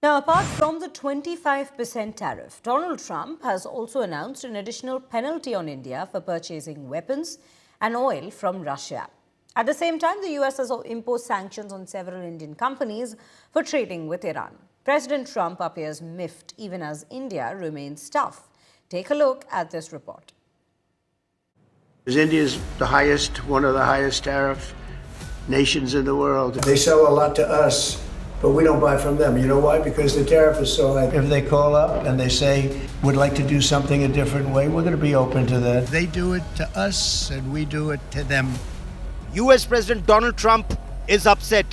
Now, apart from the 25% tariff, Donald Trump has also announced an additional penalty on India for purchasing weapons and oil from Russia. At the same time, the US has imposed sanctions on several Indian companies for trading with Iran. President Trump appears miffed even as India remains tough. Take a look at this report. India is one of the highest tariff nations in the world. They sell a lot to us, but we don't buy from them. You know why? Because the tariff is so high. If they call up and they say, would like to do something a different way, we're going to be open to that. They do it to us and we do it to them. US President Donald Trump is upset.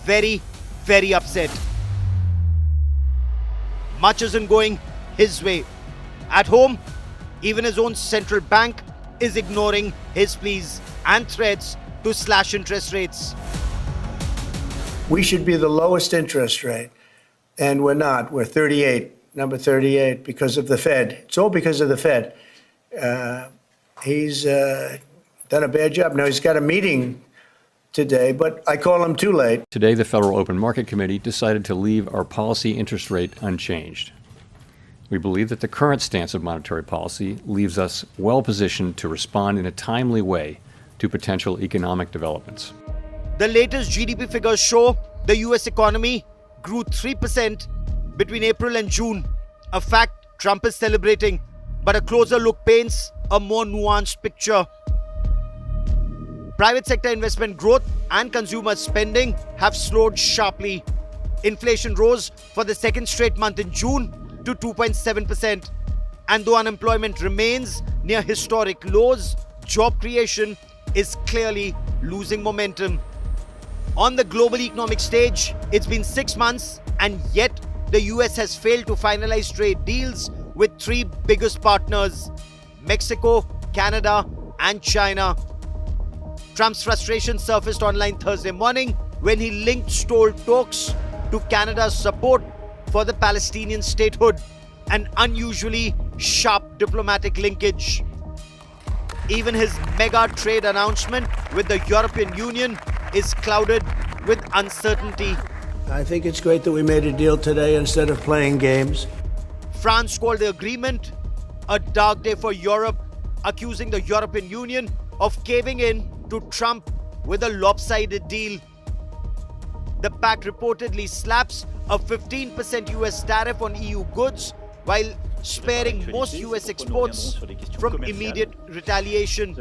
Very, very upset. Much isn't going his way. At home, even his own central bank is ignoring his pleas and threats to slash interest rates. We should be the lowest interest rate, and we're not. We're 38, number 38, because of the Fed. It's all because of the Fed. He's done a bad job. Now, he's got a meeting today, but I call him too late. Today, the Federal Open Market Committee decided to leave our policy interest rate unchanged. We believe that the current stance of monetary policy leaves us well positioned to respond in a timely way to potential economic developments. The latest GDP figures show the US economy grew 3% between April and June, a fact Trump is celebrating, but a closer look paints a more nuanced picture. Private sector investment growth and consumer spending have slowed sharply. Inflation rose for the second straight month in June to 2.7%. And though unemployment remains near historic lows, job creation is clearly losing momentum. On the global economic stage, it's been 6 months, and yet the US has failed to finalize trade deals with three biggest partners: Mexico, Canada, and China. Trump's frustration surfaced online Thursday morning when he linked stalled talks to Canada's support for the Palestinian statehood, an unusually sharp diplomatic linkage. Even his mega trade announcement with the European Union is clouded with uncertainty. I think it's great that we made a deal today instead of playing games. France called the agreement a dark day for Europe, accusing the European Union of caving in to Trump with a lopsided deal. The pact reportedly slaps a 15% US tariff on EU goods while sparing most US exports from immediate retaliation.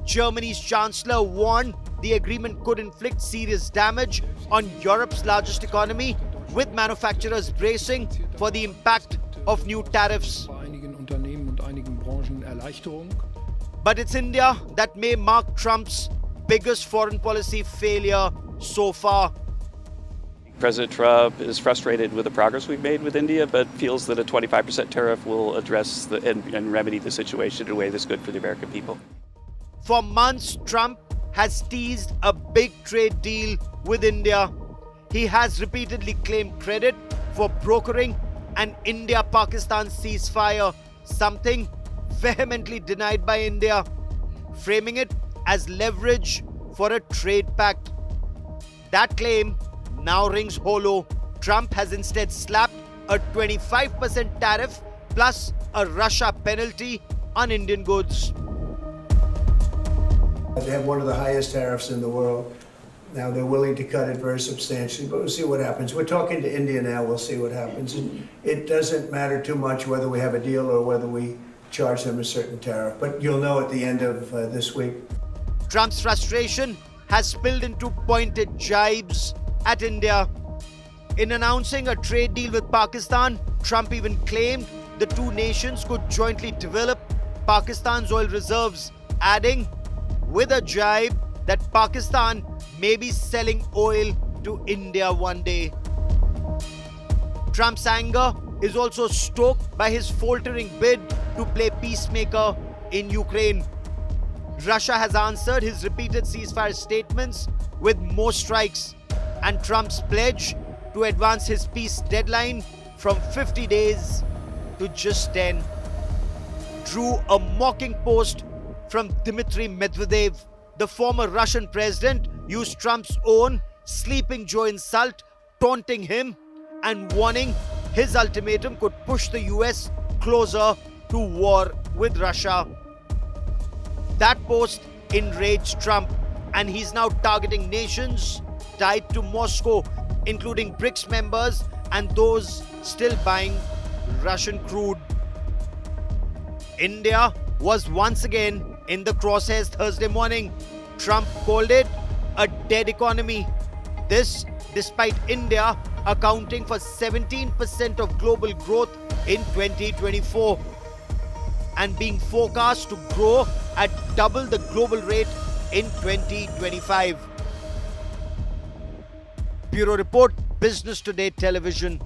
Germany's chancellor warned the agreement could inflict serious damage on Europe's largest economy, with manufacturers bracing for the impact of new tariffs. But it's India that may mark Trump's biggest foreign policy failure so far. President Trump is frustrated with the progress we've made with India, but feels that a 25% tariff will address and remedy the situation in a way that's good for the American people. For months, Trump has teased a big trade deal with India. He has repeatedly claimed credit for brokering an India-Pakistan ceasefire, something vehemently denied by India, framing it as leverage for a trade pact. That claim now rings hollow. Trump has instead slapped a 25% tariff plus a Russia penalty on Indian goods. They have one of the highest tariffs in the world. Now they're willing to cut it very substantially, but we'll see what happens. We're talking to India now, we'll see what happens. It doesn't matter too much whether we have a deal or whether we charge them a certain tariff, but you'll know at the end of this week. Trump's frustration has spilled into pointed jibes at India. In announcing a trade deal with Pakistan, Trump even claimed the two nations could jointly develop Pakistan's oil reserves, adding with a jibe that Pakistan may be selling oil to India one day. Trump's anger is also stoked by his faltering bid to play peacemaker in Ukraine. Russia has answered his repeated ceasefire statements with more strikes, and Trump's pledge to advance his peace deadline from 50 days to just 10 drew a mocking post from Dmitry Medvedev. The former Russian president used Trump's own Sleeping Joe insult, taunting him and warning his ultimatum could push the US closer to war with Russia. That post enraged Trump, and he's now targeting nations tied to Moscow, including BRICS members and those still buying Russian crude. India was once again in the crosshairs Thursday morning. Trump called it a dead economy. This despite India accounting for 17% of global growth in 2024 and being forecast to grow at double the global rate in 2025. Bureau Report, Business Today Television.